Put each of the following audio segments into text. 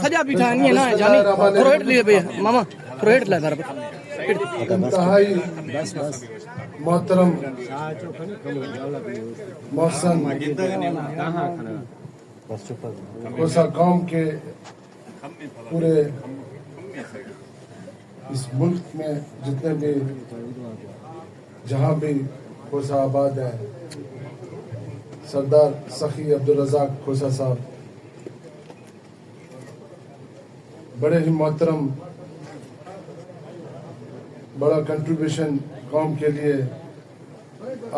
خجا بیٹھا نہیں ہے نا جانی پرویٹ لیے بھیا ماما پرویٹ لے در انتہائی محترم محسن کوسا قوم کے پورے اس ملک میں جتنے بھی جہاں بھی کوسا آباد ہے سردار سخی عبدالرزاق کوسا صاحب بڑے ہی محترم بڑا کنٹریبیوشن قوم کے لیے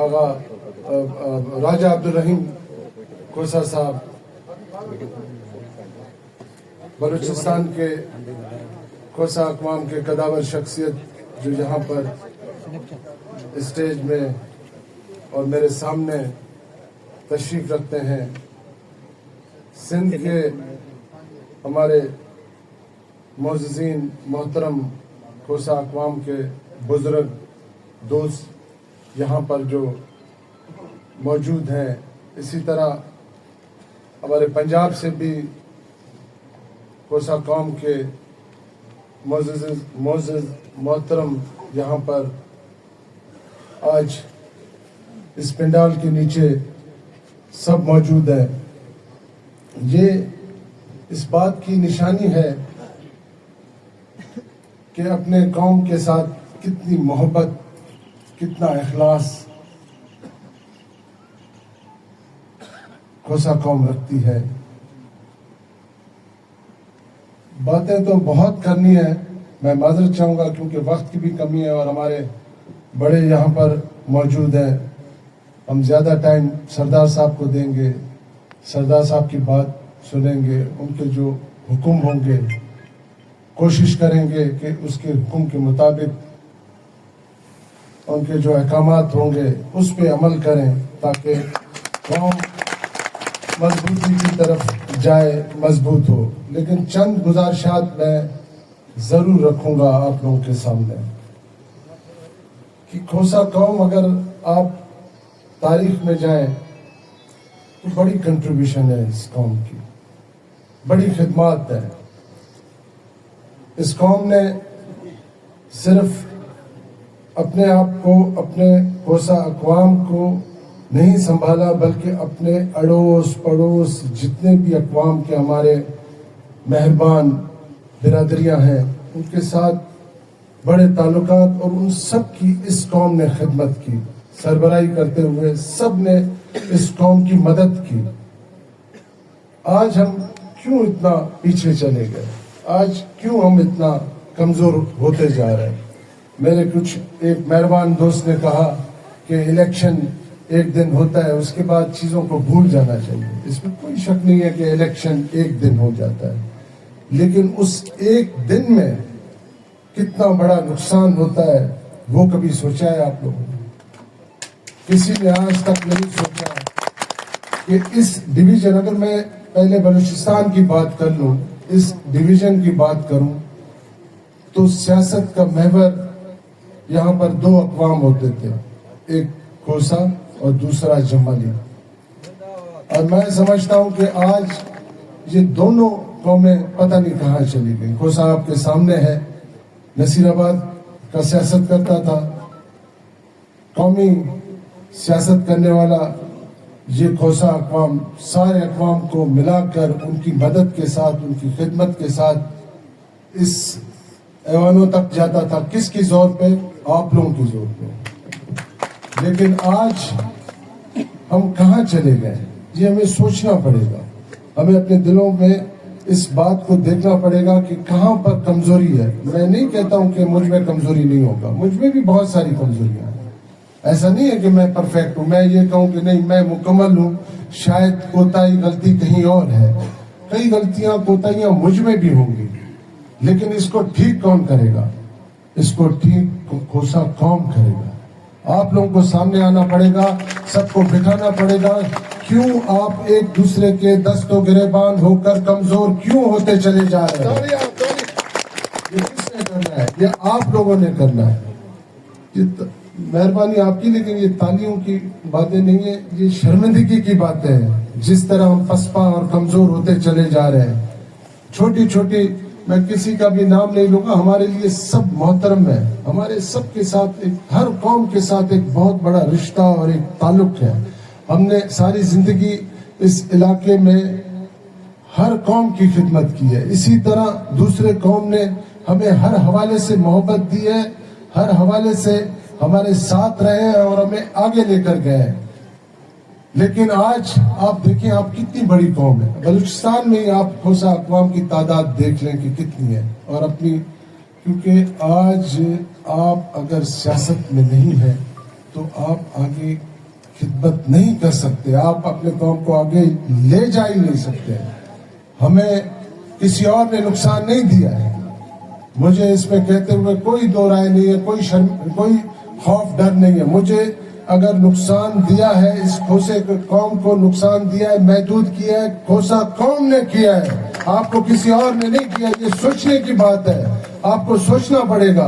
آغا راجہ عبدالرحیم کوسا صاحب بلوچستان کے کوسا اقوام کے قداور شخصیت جو یہاں پر اسٹیج میں اور میرے سامنے تشریف رکھتے ہیں سندھ کے ہمارے معززین محترم کوسا اقوام کے بزرگ دوست یہاں پر جو موجود ہیں اسی طرح ہمارے پنجاب سے بھی کوسا قوم کے معزز محترم یہاں پر آج اس پنڈال کے نیچے سب موجود ہیں. یہ اس بات کی نشانی ہے کہ اپنے قوم کے ساتھ کتنی محبت کتنا اخلاص کوسا قوم رکھتی ہے. باتیں تو بہت کرنی ہے, میں معذرت چاہوں گا کیونکہ وقت کی بھی کمی ہے اور ہمارے بڑے یہاں پر موجود ہیں. ہم زیادہ ٹائم سردار صاحب کو دیں گے, سردار صاحب کی بات سنیں گے, ان کے جو حکم ہوں گے کوشش کریں گے کہ اس کے حکم کے مطابق ان کے جو احکامات ہوں گے اس پہ عمل کریں تاکہ قوم مضبوطی کی طرف جائے, مضبوط ہو. لیکن چند گزارشات میں ضرور رکھوں گا آپ لوگوں کے سامنے کہ کوسا قوم اگر آپ تاریخ میں جائیں تو بڑی کنٹریبیوشن ہے اس قوم کی, بڑی خدمات ہے. اس قوم نے صرف اپنے آپ کو, اپنے کوسا اقوام کو نہیں سنبھالا بلکہ اپنے اڑوس پڑوس جتنے بھی اقوام کے ہمارے مہربان برادریاں ہیں ان کے ساتھ بڑے تعلقات, اور ان سب کی اس قوم نے خدمت کی. سربراہی کرتے ہوئے سب نے اس قوم کی مدد کی. آج ہم کیوں اتنا پیچھے چلے گئے, آج کیوں ہم اتنا کمزور ہوتے جا رہے ہیں. میرے کچھ ایک مہربان دوست نے کہا کہ الیکشن ایک دن ہوتا ہے اس کے بعد چیزوں کو بھول جانا چاہیے. اس میں کوئی شک نہیں ہے کہ الیکشن ایک دن ہو جاتا ہے, لیکن اس ایک دن میں کتنا بڑا نقصان ہوتا ہے وہ کبھی سوچا ہے آپ لوگوں نے؟ کسی نے آج تک نہیں سوچا کہ اس ڈویژن, اگر میں پہلے بلوچستان کی بات کر لوں, اس ڈویژن کی بات کروں تو سیاست کا محور یہاں پر دو اقوام ہوتے تھے, ایک کوسا اور دوسرا جمالی. اور میں سمجھتا ہوں کہ آج یہ دونوں قومیں پتہ نہیں کہاں چلی گئی. کوسا آپ کے سامنے ہے, نصیر آباد کا سیاست کرتا تھا, قومی سیاست کرنے والا یہ کوسا اقوام سارے اقوام کو ملا کر ان کی مدد کے ساتھ, ان کی خدمت کے ساتھ اس ایوانوں تک جاتا تھا. کس کی زور پہ؟ آپ لوگوں کی زور پہ. لیکن آج ہم کہاں چلے گئے یہ ہمیں سوچنا پڑے گا. ہمیں اپنے دلوں میں اس بات کو دیکھنا پڑے گا کہ کہاں پر کمزوری ہے. میں نہیں کہتا ہوں کہ مجھ میں کمزوری نہیں ہوگا, مجھ میں بھی بہت ساری کمزوریاں ہیں. ایسا نہیں ہے کہ میں پرفیکٹ ہوں, میں یہ کہوں کہ نہیں میں مکمل ہوں. شاید کوتاہی غلطی کہیں اور ہے, کئی غلطیاں کوتاہیاں مجھ میں بھی ہوں گی, لیکن اس کو ٹھیک کون کرے گا؟ اس کو ٹھیک کوسا قوم کرے گا. آپ لوگوں کو سامنے آنا پڑے گا, سب کو بٹھانا پڑے گا. کیوں آپ ایک دوسرے کے دست و گریبان ہو کر کمزور کیوں ہوتے چلے جا رہے ہیں؟ یہ کس نے کرنا ہے؟ یہ آپ لوگوں نے کرنا ہے. یہ مہربانی آپ کی, لیکن یہ تالیوں کی باتیں نہیں ہیں, یہ شرمندگی کی باتیں ہیں. جس طرح ہم پسپا اور کمزور ہوتے چلے جا رہے ہیں, छोटी छोटी, मैं किसी का भी नाम नहीं लूंगा, हमारे लिए सब मोहतरम है, हमारे सब के साथ हर कौम के साथ एक बहुत बड़ा रिश्ता और एक ताल्लुक है। हमने सारी जिंदगी इस इलाके में हर कौम की खिदमत की है, इसी तरह दूसरे कौम ने हमें हर हवाले से मोहब्बत दी है, हर हवाले से हमारे साथ रहे हैं और हमें आगे लेकर गए हैं। लेकिन आज आप देखें, आप कितनी बड़ी कौम है, बलूचिस्तान में ही आप खोसा अक़वाम की तादाद देख लें कि कितनी है। और अपनी, क्योंकि आज आप अगर सियासत में नहीं है तो आप आगे खिदमत नहीं कर सकते, आप अपने कौम को आगे ले जा ही नहीं सकते। हमें किसी और ने नुकसान नहीं दिया है, मुझे इसमें कहते हुए कोई दो राय नहीं है, कोई खौफ डर नहीं है। मुझे अगर नुकसान दिया है, इस खोसे कौम को नुकसान दिया है, महदूद किया है, खोसा कौम ने किया है, आपको किसी और ने नहीं किया। ये सोचने की बात है, आपको सोचना पड़ेगा।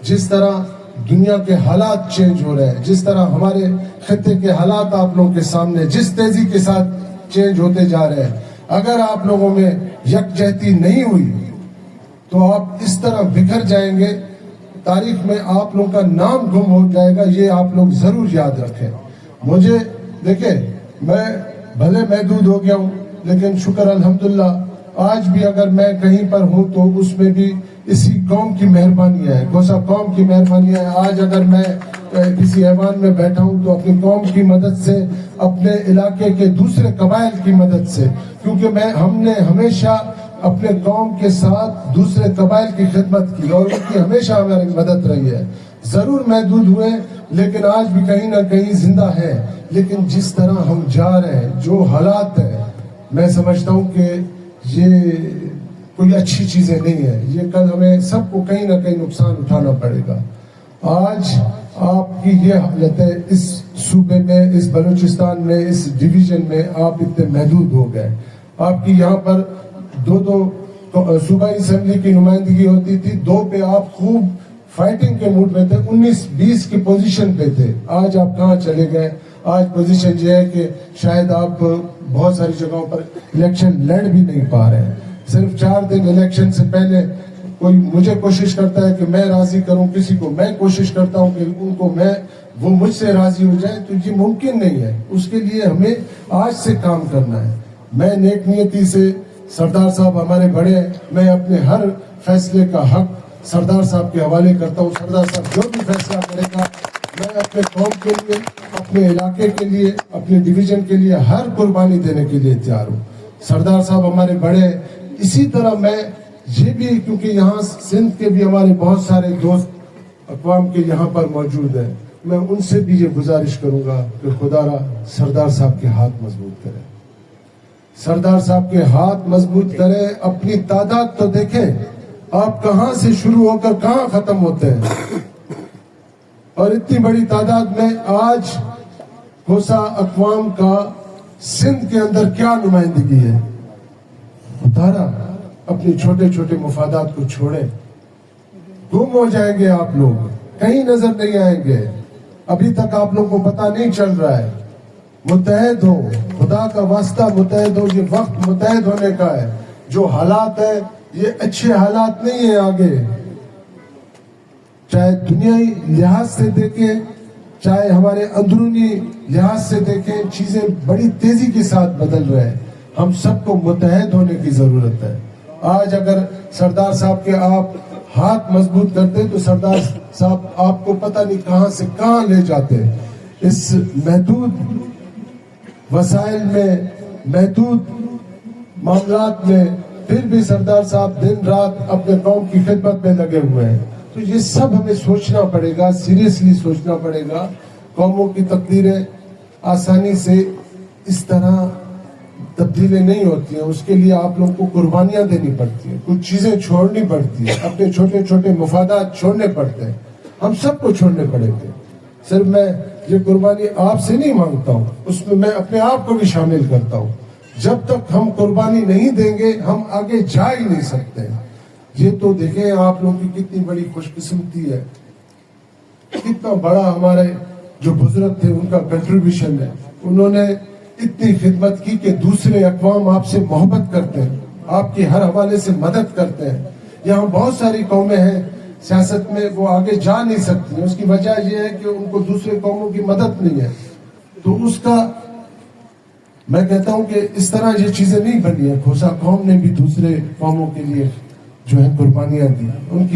जिस तरह दुनिया के हालात चेंज हो रहे हैं, जिस तरह हमारे खित्ते के हालात आप लोगों के सामने जिस तेजी के साथ चेंज होते जा रहे हैं, अगर आप लोगों में यकजहती नहीं हुई तो आप इस तरह बिखर जाएंगे, तारीख में आप लोगों का नाम गुम हो जाएगा। ये आप लोग जरूर याद रखें। मुझे देखिए, मैं भले महदूद हो गया हूँ, लेकिन शुक्र अल्हम्दुलिल्लाह आज भी अगर मैं कहीं पर हूँ तो उसमें भी इसी कौम की मेहरबानी है, खोसा कौम की मेहरबानी है। आज अगर मैं किसी ऐवान में बैठा हूँ तो अपनी कौम की मदद से, अपने इलाके के दूसरे कबाइल की मदद से, क्योंकि हमने हमेशा अपने कौम के साथ दूसरे कबाइल की खिदमत की और उनकी हमेशा हमारी मदद रही है। जरूर महदूद हुए, लेकिन आज भी कहीं ना कहीं जिंदा है। लेकिन जिस तरह हम जा रहे हैं, जो हालात है, मैं समझता हूँ कि ये कोई अच्छी चीजें नहीं है। ये कल हमें सबको कहीं ना कहीं नुकसान उठाना पड़ेगा। आज आपकी ये हालत है, इस सूबे में, इस बलूचिस्तान में, इस डिवीजन में आप इतने महदूद हो गए। आपकी यहाँ पर दो सूबाई असेंबली की नुमाइंदगी होती थी, 2 पे आप खूब फाइटिंग के मूड में थे, 19-20 की पोजीशन पे थे। आज आप कहाँ चले गए? आज पोजीशन ये है कि शायद आप बहुत सारी जगहों पर इलेक्शन लड़ भी नहीं पा रहे हैं। सिर्फ 4 दिन इलेक्शन से पहले कोई मुझे कोशिश करता है कि मैं राजी करूं किसी को, मैं कोशिश करता हूं कि उनको वो मुझसे राजी हो जाए, तो ये मुमकिन नहीं है। उसके लिए हमें आज से काम करना है। मैं नेक नियति से, सरदार साहब हमारे बड़े हैं, मैं अपने हर फैसले का हक सरदार साहब के हवाले करता हूँ। सरदार साहब जो भी फैसला करेगा, मैं अपने कौम के लिए, अपने इलाके के लिए, अपने डिवीजन के लिए हर कुर्बानी देने के लिए तैयार हूँ। सरदार साहब हमारे बड़े, इसी तरह मैं ये भी, क्योंकि यहाँ सिंध के भी हमारे बहुत सारे दोस्त अक़वाम के यहाँ पर मौजूद हैं, मैं उनसे भी ये गुजारिश करूंगा कि खुदारा सरदार साहब के हाथ मजबूत करें, सरदार साहब के हाथ मजबूत करें। अपनी तादाद तो देखें, आप कहां से शुरू होकर कहां खत्म होते हैं, और इतनी बड़ी तादाद में आज खोसा अक़वाम का सिंध के अंदर क्या नुमाइंदगी है। उतारा अपने छोटे छोटे मुफादात को छोड़े, गुम हो जाएंगे आप लोग, कहीं नजर नहीं आएंगे। अभी तक आप लोग को पता नहीं चल रहा है। मुत्तहद हो, खुदा का वास्ता मुत्तहद हो। ये वक्त मुत्तहद होने का है। जो हालात है ये अच्छे हालात नहीं है आगे, चाहे दुनियाई लिहाज से देखें, चाहे हमारे अंदरूनी लिहाज से देखें, चीजें बड़ी तेजी के साथ बदल रहे हैं। हम सबको मुत्तहद होने की जरूरत है। आज अगर सरदार साहब के आप हाथ मजबूत करते तो सरदार साहब आपको पता नहीं कहां से कहां ले जाते। इस महदूद वसाइल में, महदूद मामलात में, फिर भी सरदार साहब दिन रात अपने कौम की खिदमत में लगे हुए हैं। तो ये सब हमें सोचना पड़ेगा, सीरियसली सोचना पड़ेगा। कौमों की तकदीरें आसानी से इस तरह तब्दीलें नहीं होती हैं, उसके लिए आप लोगों को कुर्बानियां देनी पड़ती हैं, कुछ चीजें छोड़नी पड़ती हैं, अपने छोटे छोटे मुफादात छोड़ने पड़ते हैं, हम सबको छोड़ने पड़ेंगे। सिर्फ मैं ये कुर्बानी आपसे नहीं मांगता हूँ, उसमें मैं अपने आप को भी शामिल करता हूँ। जब तक हम कुर्बानी नहीं देंगे हम आगे जा ही नहीं सकते। ये तो देखें आप लोगों की कितनी बड़ी खुशकिस्मती है, कितना बड़ा हमारे जो बुजुर्ग थे उनका कंट्रीब्यूशन है। उन्होंने इतनी खिदमत की कि दूसरे अक़वाम आपसे मोहब्बत करते हैं, آپ کی ہر حوالے سے مدد کرتے ہیں. یہاں بہت ساری قومیں ہیں سیاست میں وہ آگے جا نہیں سکتی. اس کی وجہ یہ ہے کہ ان کو دوسرے قوموں کی مدد نہیں ہے. تو اس کا میں کہتا ہوں کہ اس طرح یہ چیزیں نہیں بنی ہیں. کھوسا قوم نے بھی دوسرے قوموں کے لیے جو ہے قربانیاں دی. ان کی